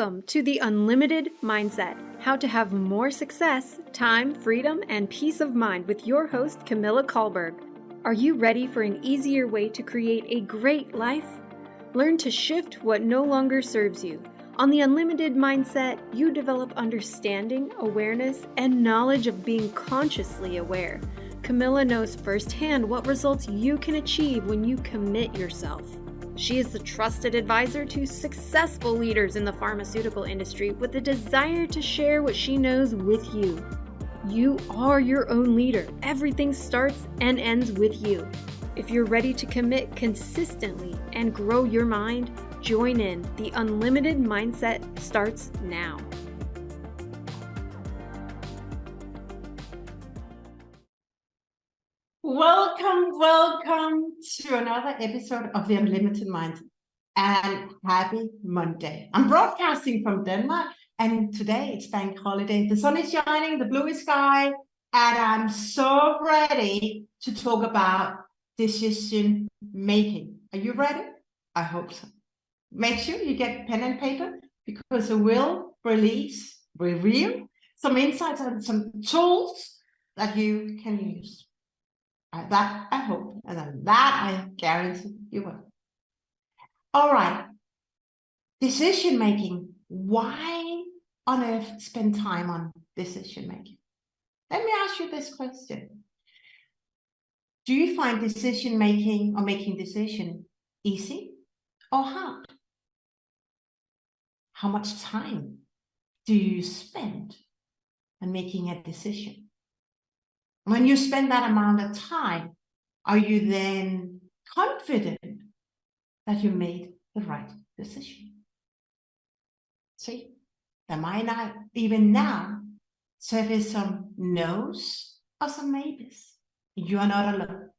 Welcome to the Unlimited Mindset, how to have more success, time, freedom, and peace of mind with your host, Camilla Kahlberg. Are you ready for an easier way to create a great life? Learn to shift what no longer serves you. On the Unlimited Mindset, you develop understanding, awareness, and knowledge of being consciously aware. Camilla knows firsthand what results you can achieve when you commit yourself. She is the trusted advisor to successful leaders in the pharmaceutical industry with a desire to share what she knows with you. You are your own leader. Everything starts and ends with you. If you're ready to commit consistently and grow your mind, join in. The Unlimited Mindset starts now. Welcome to another episode of the Unlimited Mind, and happy Monday. I'm broadcasting from Denmark, and today it's bank holiday. The sun is shining, the blue is sky, and I'm so ready to talk about decision making. Are you ready? I hope so. Make sure you get pen and paper, because I will reveal some insights and some tools that you can use. That I hope, and that I guarantee you will. All right. Decision making. Why on earth spend time on decision making? Let me ask you this question. Do you find decision making or making decision easy or hard? How much time do you spend on making a decision? When you spend that amount of time, are you then confident that you made the right decision? See, there might not even now surface some no's or some maybes. You are not alone.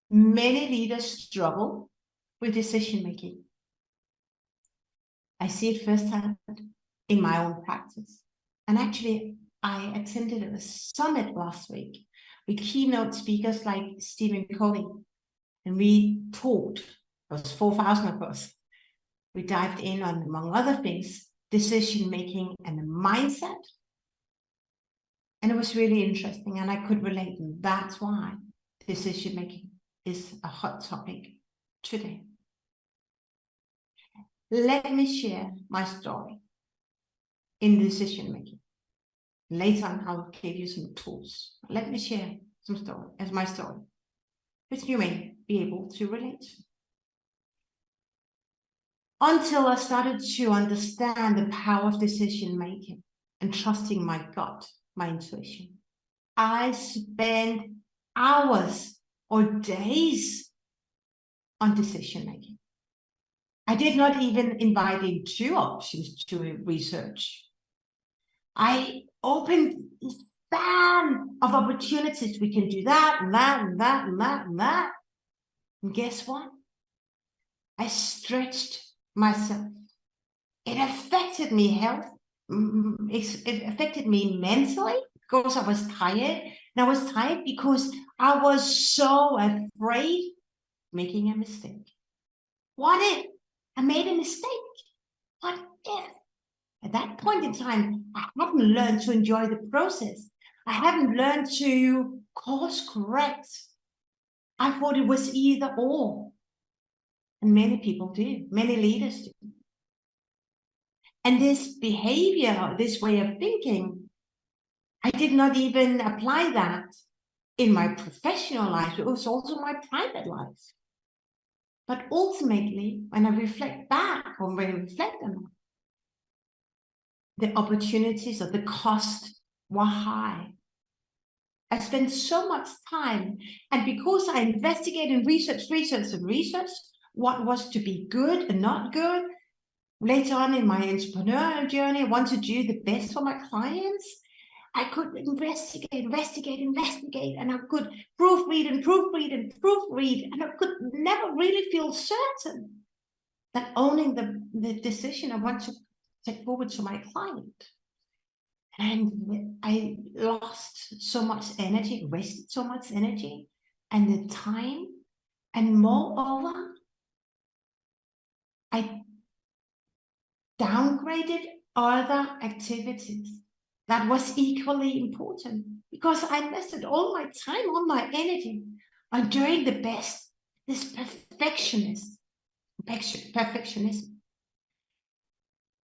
Many leaders struggle with decision making. I see it firsthand in my own practice. And actually, I attended a summit last week with keynote speakers like Stephen Covey, and we talked. There was 4,000 of us. We dived in on, among other things, decision making and the mindset, and it was really interesting, and I could relate. And that's why decision making is a hot topic today. Let me share my story in decision making. Later on, I'll give you some tools. Let me share some story as my story, which you may be able to relate to. Until I started to understand the power of decision making and trusting my gut, my intuition, I spent hours or days on decision making. I did not even invite in two options to research. I opened a span of opportunities. We can do that and that and that and that and that. And guess what? I stretched myself. It affected me it affected me mentally because I was tired. And I was tired because I was so afraid of making a mistake. What if I made a mistake? What if? At that point in time, I hadn't learned to enjoy the process. I hadn't learned to course correct. I thought it was either or. And many people do, many leaders do. And this behavior, this way of thinking, I did not even apply that in my professional life. It was also my private life. But ultimately, when I reflect back, or when I reflect on it, the opportunities or the cost were high. I spent so much time, and because I investigated and researched what was to be good and not good, later on in my entrepreneurial journey, I wanted to do the best for my clients. I could investigate, and I could proofread, and I could never really feel certain that owning the decision I want to take forward to my client. And I lost so much energy, wasted so much energy and the time. And moreover, I downgraded other activities that was equally important, because I invested all my time, all my energy on doing the best. This perfectionism.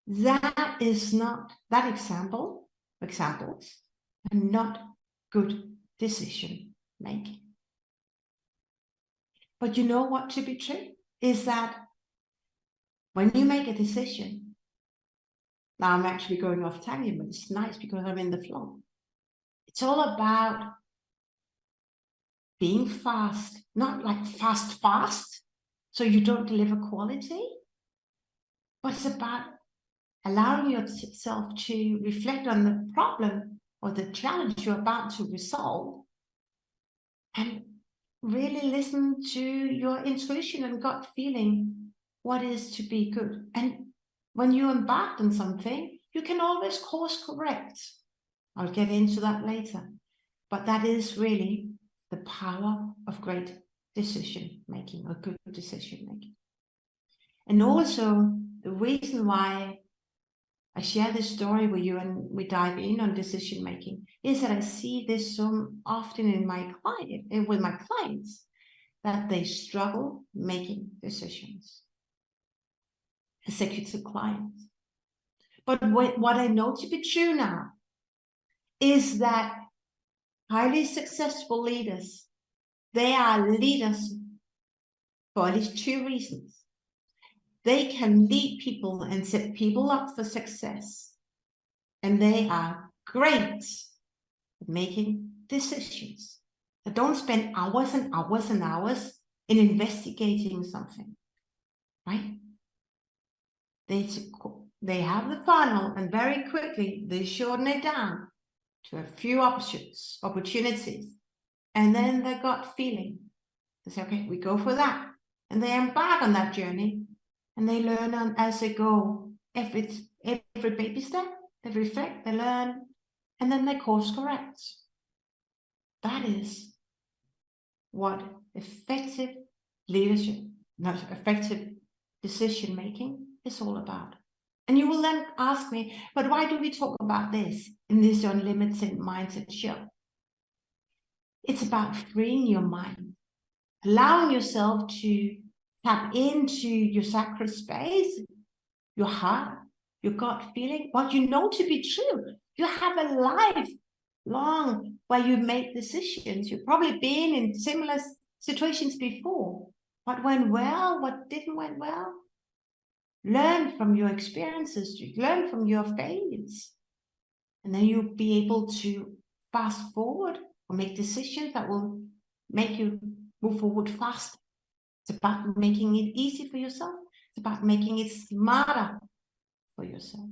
That is not, that examples are not good decision making. But you know what to be true is that when you make a decision, now I'm actually going off tangent, but it's nice because I'm in the flow. It's all about being fast, not like fast, so you don't deliver quality, but it's about allowing yourself to reflect on the problem or the challenge you're about to resolve and really listen to your intuition and gut feeling what is to be good. And when you embark on something, you can always course correct. I'll get into that later. But that is really the power of great decision making or good decision making. And also the reason why I share this story with you and we dive in on decision making is that I see this so often with my clients, that they struggle making decisions. Executive clients. But what I know to be true now is that highly successful leaders, they are leaders for at least two reasons. They can lead people and set people up for success. And they are great at making decisions. They don't spend hours and hours and hours in investigating something, right? They have the funnel and very quickly they shorten it down to a few options, opportunities. And then they got feeling. They say, okay, we go for that. And they embark on that journey and they learn as they go. Every baby step, they reflect, they learn, and then they course correct. That is what effective leadership, not effective decision making is all about. And you will then ask me, but why do we talk about this in this Unlimited Mindset show? It's about freeing your mind, allowing yourself to tap into your sacred space, your heart, your gut feeling, what you know to be true. You have a life long where you make decisions. You've probably been in similar situations before. What went well, what didn't went well. Learn from your experiences, learn from your failures. And then you'll be able to fast forward or make decisions that will make you move forward fast. It's about making it easy for yourself. It's about making it smarter for yourself.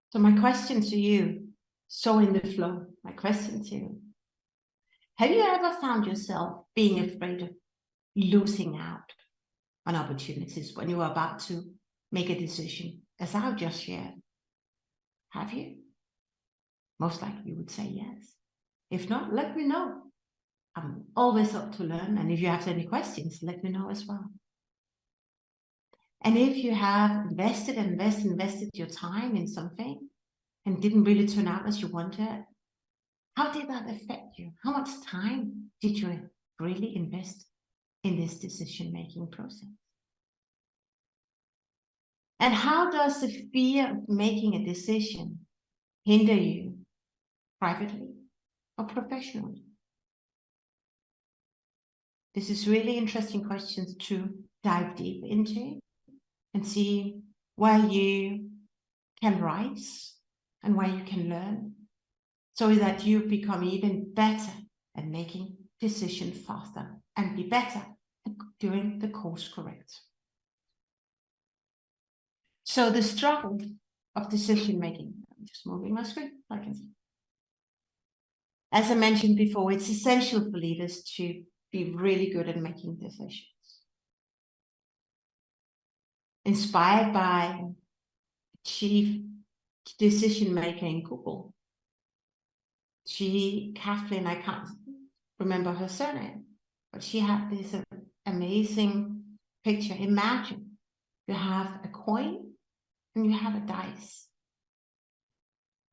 So my question to you, so in the flow, my question to you, have you ever found yourself being afraid of losing out on opportunities when you are about to make a decision, as I've just shared? Have you? Most likely you would say yes. If not, let me know. I'm always up to learn. And if you have any questions, let me know as well. And if you have invested your time in something and didn't really turn out as you wanted, how did that affect you? How much time did you really invest in this decision-making process? And how does the fear of making a decision hinder you privately or professionally? This is really interesting questions to dive deep into and see where you can rise and where you can learn so that you become even better at making decisions faster and be better at doing the course correct. So the struggle of decision making, I'm just moving my screen, I can see. As I mentioned before, it's essential for leaders to be really good at making decisions. Inspired by chief decision maker in Google, Kathleen, I can't remember her surname, but she had this amazing picture. Imagine you have a coin and you have a dice.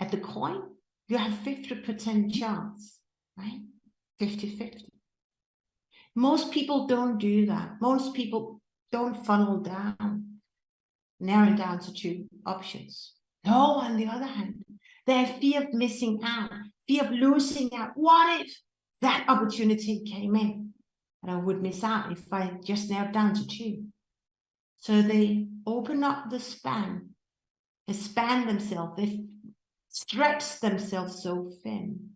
At the coin, you have 50% chance, right? 50-50. Most people don't do that. Most people don't funnel down, narrow down to 2 options. No, on the other hand, they have fear of missing out, fear of losing out. What if that opportunity came in and I would miss out if I just narrowed down to 2? So they open up the span, expand themselves, they stretch themselves so thin.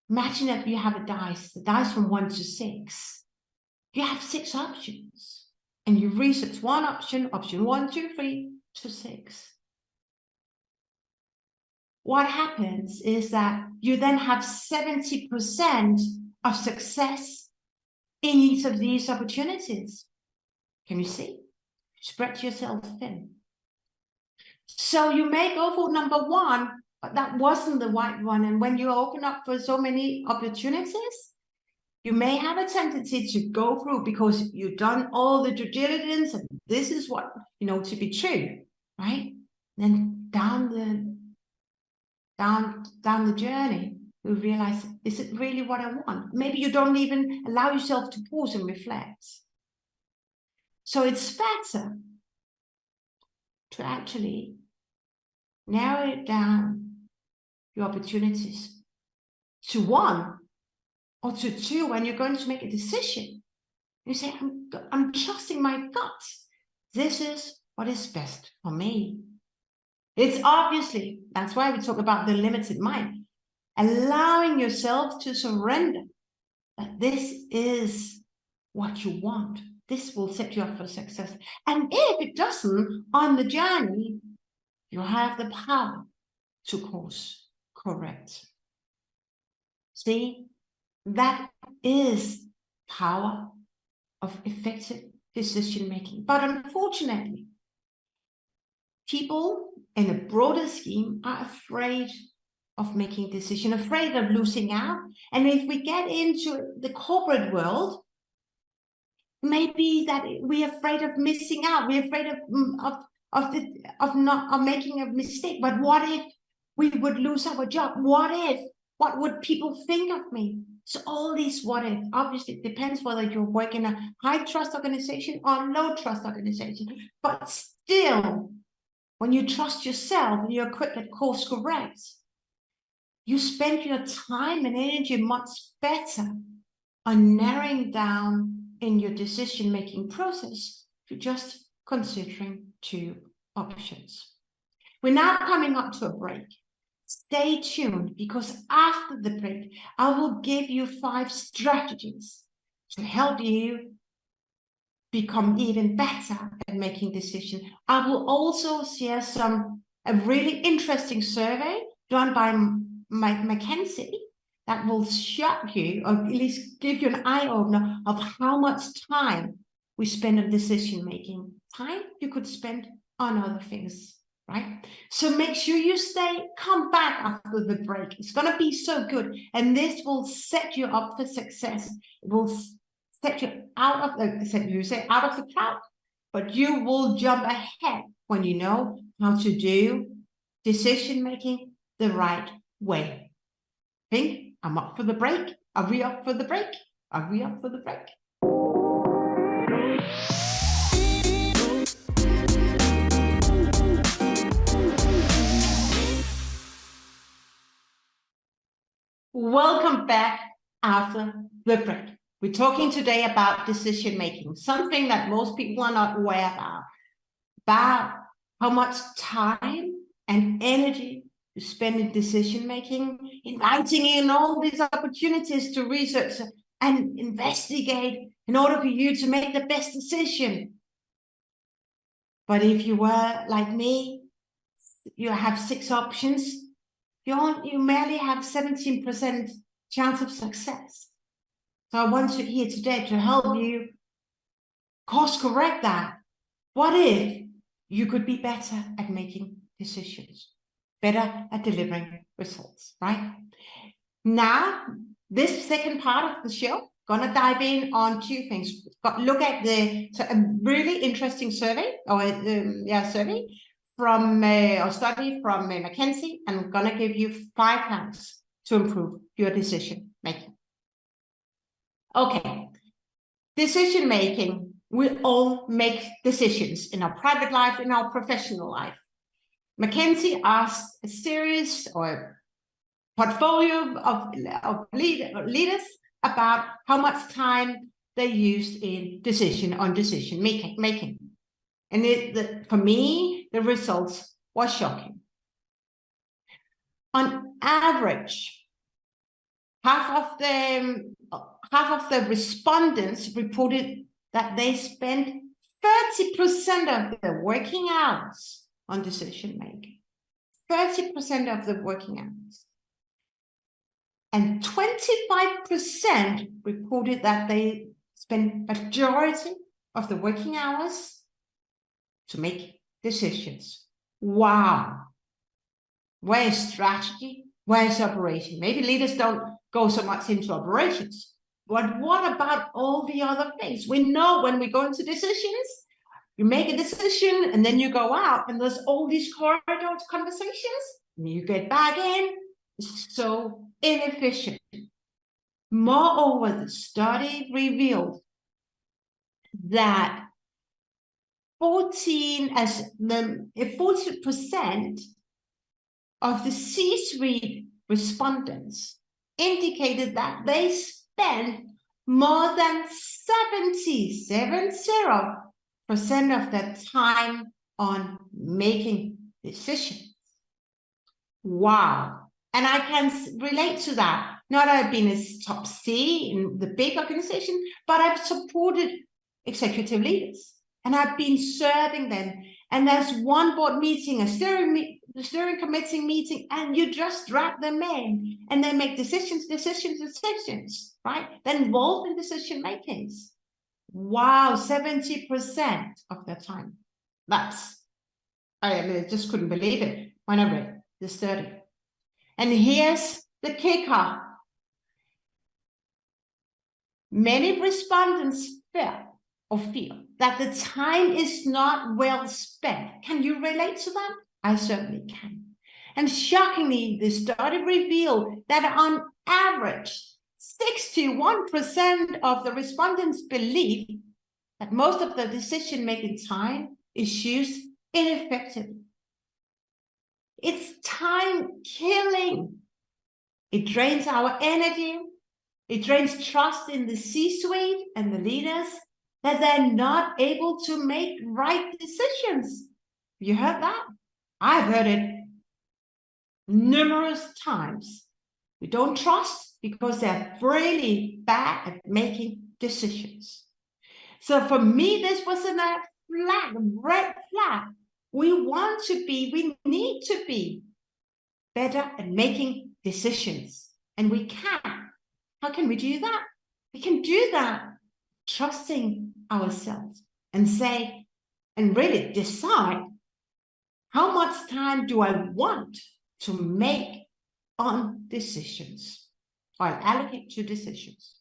Imagine if you have a dice, the dice from 1 to 6. You have 6 options, and you research one option, option 1, 2, 3 to 6. What happens is that you then have 70% of success in each of these opportunities. Can you see? Spread yourself thin. So you may go for number 1, but that wasn't the right one. And when you open up for so many opportunities, you may have a tendency to go through because you've done all the due diligence and this is what you know to be true, right? Then down the journey, you realize, is it really what I want? Maybe you don't even allow yourself to pause and reflect. So it's better to actually narrow it down, your opportunities, to 1 or to 2 when you're going to make a decision. You say, I'm trusting my gut. This is what is best for me. It's obviously, that's why we talk about the limited mind, allowing yourself to surrender that this is what you want. This will set you up for success. And if it doesn't, on the journey, you have the power to course correct. See, that is power of effective decision-making. But unfortunately, people in a broader scheme are afraid of making decisions, afraid of losing out. And if we get into the corporate world, maybe that we're afraid of missing out. We're afraid of making a mistake. But what if we would lose our job? What would people think of me? So all these what if, obviously it depends whether you work in a high trust organization or a low trust organization. But still, when you trust yourself and you're quick at course correct, you spend your time and energy much better on narrowing down in your decision-making process to just considering 2 options. We're now coming up to a break. Stay tuned, because after the break, I will give you 5 strategies to help you become even better at making decisions. I will also share a really interesting survey done by McKinsey that will shock you, or at least give you an eye-opener of how much time we spend on decision-making. Time you could spend on other things, right? So make sure you come back after the break. It's going to be so good. And this will set you up for success. It will set you out of the crowd, but you will jump ahead when you know how to do decision-making the right way. Think, I'm up for the break. Are we up for the break? Are we up for the break? Welcome back after the break. We're talking today about decision making, something that most people are not aware about how much time and energy you spend in decision making, inviting in all these opportunities to research and investigate in order for you to make the best decision. But if you were like me, you have 6 options, you merely have 17% chance of success. So I want you here today to help you course correct that. What if you could be better at making decisions, better at delivering results, right? Now, this second part of the show gonna dive in on two things. Look at a really interesting survey, or survey from or study from McKinsey, and I'm gonna give you 5 hacks to improve your decision making. Okay, decision making. We all make decisions in our private life, in our professional life. McKinsey asked a series or portfolio of leaders about how much time they used in decision making. And for me, the results were shocking. On average, half of the respondents reported that they spent 30% of their working hours on decision making. 30% of the working hours. And 25% reported that they spend majority of the working hours to make decisions. Wow. Where is strategy? Where is operation? Maybe leaders don't go so much into operations. But what about all the other things? We know when we go into decisions, you make a decision and then you go out and there's all these corridor conversations and you get back in. It's so inefficient. Moreover, the study revealed that 40% of the C-suite respondents indicated that they spend more than 70% of their time on making decisions. Wow. And I can relate to that. Not that I've been a top C in the big organization, but I've supported executive leaders and I've been serving them. And there's one board meeting, a steering committee meeting, and you just drag them in and they make decisions, right? They're involved in decision makings. Wow, 70% of their time. I just couldn't believe it when I read the study. And here's the kicker. Many respondents feel that the time is not well spent. Can you relate to that? I certainly can. And shockingly, the study revealed that on average, 61% of the respondents believe that most of the decision-making time is used ineffectively. It's time killing. It drains our energy. It drains trust in the C-suite and the leaders that they're not able to make right decisions. You heard that? I've heard it numerous times. We don't trust because they're really bad at making decisions. So for me, this was a red flag. We need to be better at making decisions. And we can. How can we do that? We can do that trusting ourselves and really decide how much time do I want to make on decisions or allocate to decisions.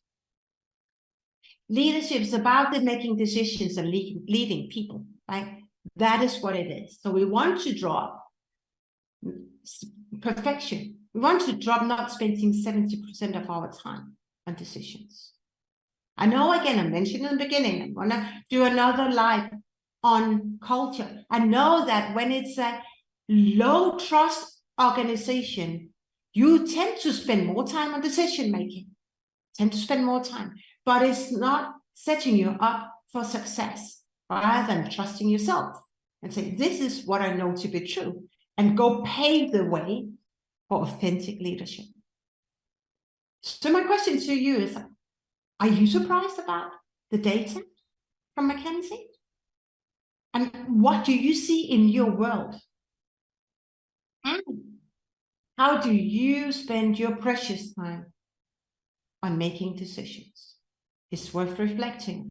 Leadership is about making decisions and leading people, right? That is what it is. So we want to drop perfection. We want to drop not spending 70% of our time on decisions. I know, again, I mentioned in the beginning, I'm going to do another live on culture. I know that when it's a low trust organization, you tend to spend more time on decision making, but it's not setting you up for success rather than trusting yourself and say, this is what I know to be true, and go pave the way for authentic leadership. So my question to you is, are you surprised about the data from McKinsey? And what do you see in your world? And how do you spend your precious time on making decisions? It's worth reflecting.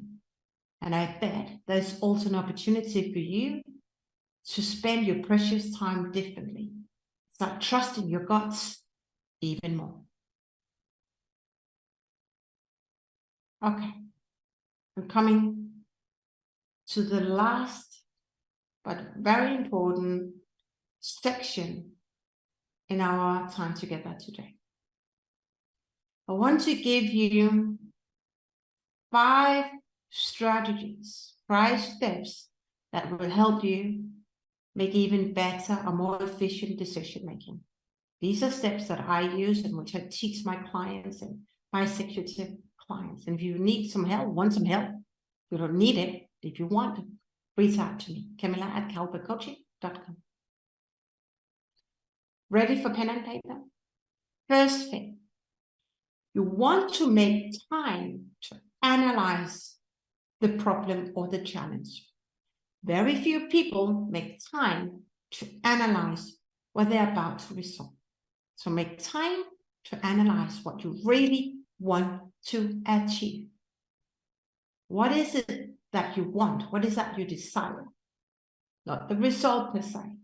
And I bet there's also an opportunity for you to spend your precious time differently. Start trusting your guts even more. Okay, I'm coming to the last but very important section in our time together today. I want to give you 5 strategies, 5 steps that will help you make even better or more efficient decision making. These are steps that I use and which I teach my clients and my executive clients. And if you need some help, want some help, you don't need it. If you want, reach out to me, Camilla@kalbergcoaching.com. Ready for pen and paper? First thing, you want to make time to analyze the problem or the challenge. Very few people make time to analyze what they're about to resolve. So make time to analyze what you really want to achieve. What is it that you want? What is that you desire? Not the result per se,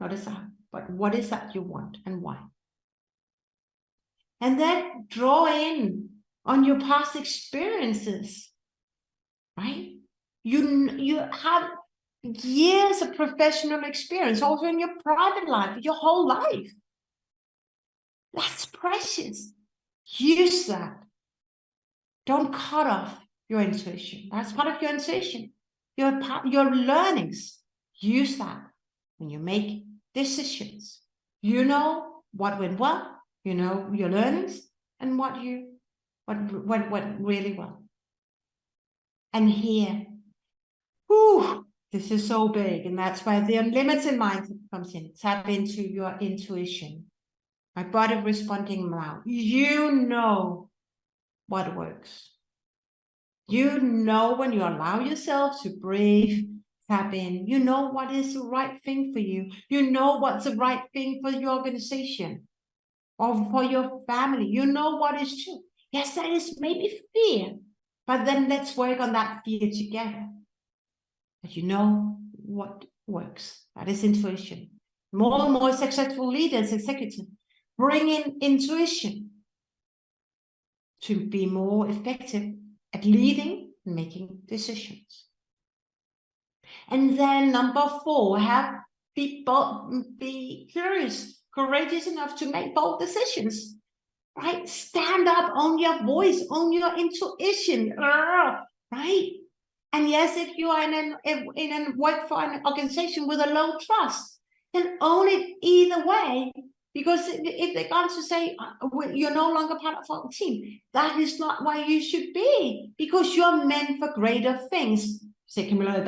not as that, but what is that you want and why? And then draw in on your past experiences, right? You have years of professional experience, also in your private life, your whole life. That's precious. Use that. Don't cut off your intuition. That's part of your intuition. Your learnings. Use that when you make decisions. You know what went well. You know your learnings and what really well. And here, this is so big, and that's why the unlimited mindset comes in. Tap into your intuition. My body responding now. You know what works. You know when you allow yourself to breathe, tap in. You know what is the right thing for you. You know what's the right thing for your organization or for your family. You know what is true. Yes, there is maybe fear, but then let's work on that fear together. But you know what works. That is intuition. More and more successful leaders, executives, bring in intuition to be more effective at leading and making decisions. And then number 4, be curious, courageous enough to make bold decisions, right? Stand up, own your voice, own your intuition, right? And yes, if you are in a work for an organization with a low trust, then own it either way. Because if they're going to say, you're no longer part of our team, that is not why you should be, because you're meant for greater things. Say, Camilla,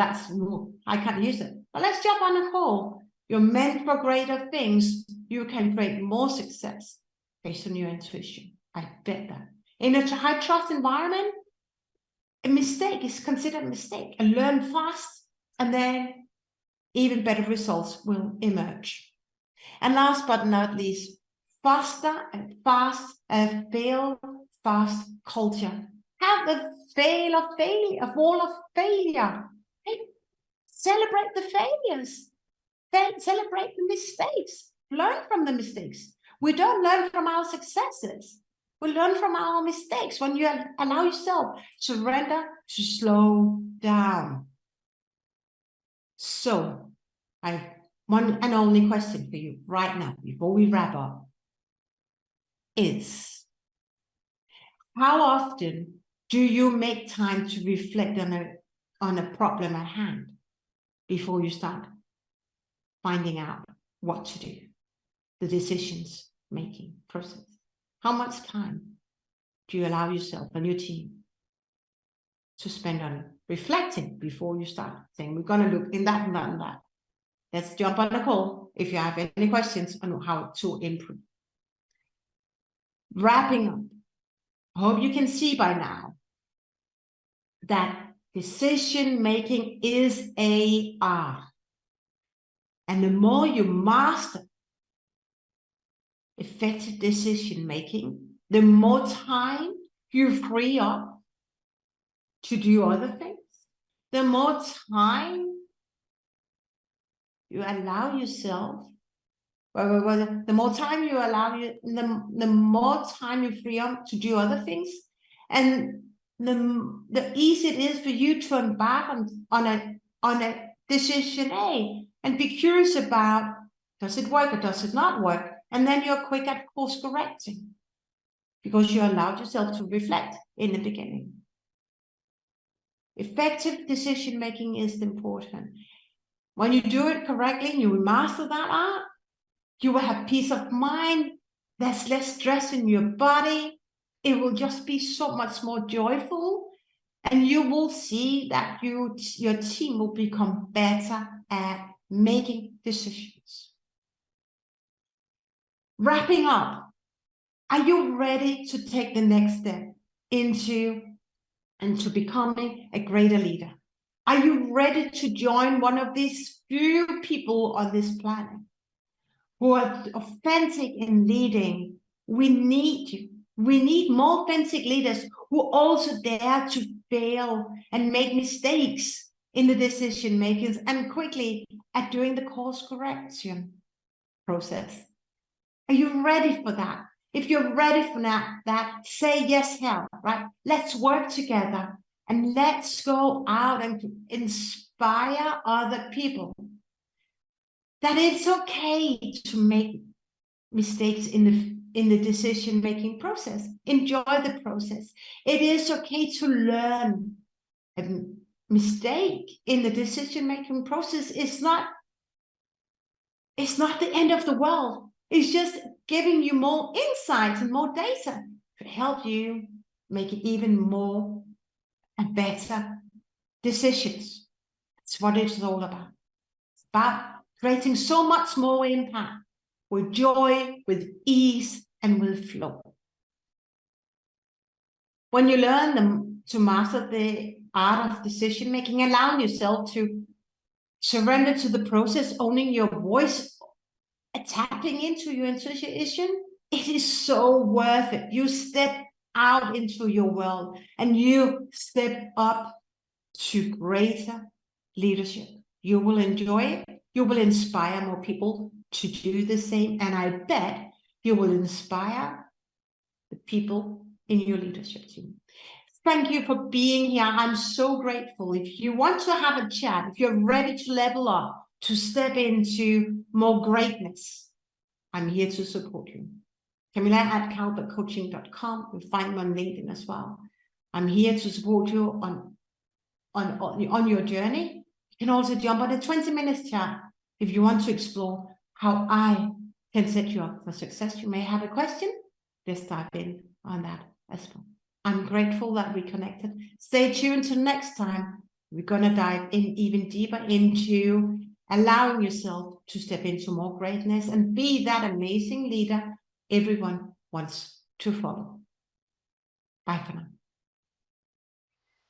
I can't use it. But let's jump on a call. You're meant for greater things. You can create more success based on your intuition. I bet that. In a high trust environment, a mistake is considered a mistake, and learn fast, and then even better results will emerge. And last but not least, faster and fast and fail fast culture. Have a wall of failure. Hey, celebrate the failures. Celebrate the mistakes. Learn from the mistakes. We don't learn from our successes. We learn from our mistakes when you allow yourself to surrender, to slow down. So, one and only question for you right now, before we wrap up, is how often do you make time to reflect on a problem at hand before you start finding out what to do, the decisions making process? How much time do you allow yourself and your team to spend on reflecting before you start saying, we're going to look in that and that and that? Let's jump on a call if you have any questions on how to improve. Wrapping up, I hope you can see by now that decision making is an art. And the more you master effective decision making, the more time you free up to do other things, the more time you allow yourself, the more time you allow you, the more time you free up to do other things. And the easier it is for you to embark on a decision A and be curious about, does it work or does it not work? And then you're quick at course correcting because you allowed yourself to reflect in the beginning. Effective decision making is important. When you do it correctly and you master that art, you will have peace of mind. There's less stress in your body. It will just be so much more joyful. And you will see that your team will become better at making decisions. Wrapping up, are you ready to take the next step into becoming a greater leader? Are you ready to join one of these few people on this planet who are authentic in leading? We need you. We need more authentic leaders who also dare to fail and make mistakes in the decision makings and quickly at doing the course correction process. Are you ready for that? If you're ready for that, say yes, hell, right? Let's work together and let's go out and inspire other people. That it's okay to make mistakes in the decision-making process. Enjoy the process. It is okay to learn. A mistake in the decision-making process is not the end of the world. It's just giving you more insights and more data to help you make it even more and better decisions. That's what it's all about. It's about creating so much more impact with joy, with ease, and with flow. When you learn to master the art of decision making, allowing yourself to surrender to the process, owning your voice, tapping into your intuition, it is so worth it. You step out into your world and you step up to greater leadership. You will enjoy it. You will inspire more people to do the same. And I bet you will inspire the people in your leadership team. Thank you for being here. I'm so grateful. If you want to have a chat, if you're ready to level up, to step into more greatness, I'm here to support you. Camilla@calbertcoaching.com. You'll find me on LinkedIn as well. I'm here to support you on your journey. You can also jump on a 20-minute chat if you want to explore how I can set you up for success. You may have a question. Let's dive in on that as well. I'm grateful that we connected. Stay tuned till next time. We're going to dive in even deeper into allowing yourself to step into more greatness and be that amazing leader everyone wants to follow. Bye for now.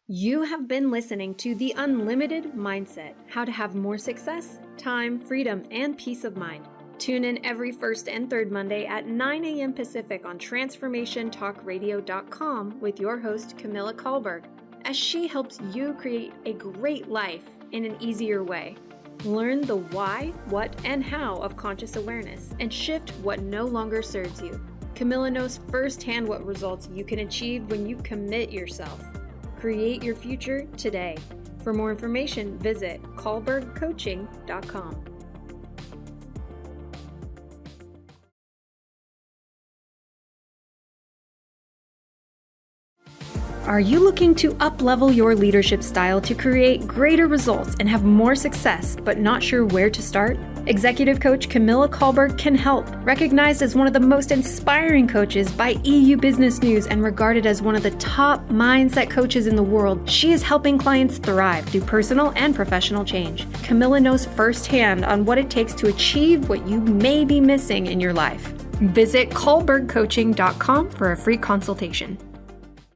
You have been listening to The Unlimited Mindset: How to Have More Success, Time, Freedom, and Peace of Mind. Tune in every first and third Monday at 9 a.m. Pacific on transformationtalkradio.com with your host, Camilla Kahlberg, as she helps you create a great life in an easier way. Learn the why, what, and how of conscious awareness and shift what no longer serves you. Camilla knows firsthand what results you can achieve when you commit yourself. Create your future today. For more information, visit kahlbergcoaching.com. Are you looking to up-level your leadership style to create greater results and have more success, but not sure where to start? Executive coach Camilla Kahlberg can help. Recognized as one of the most inspiring coaches by EU Business News and regarded as one of the top mindset coaches in the world, she is helping clients thrive through personal and professional change. Camilla knows firsthand on what it takes to achieve what you may be missing in your life. Visit kahlbergcoaching.com for a free consultation.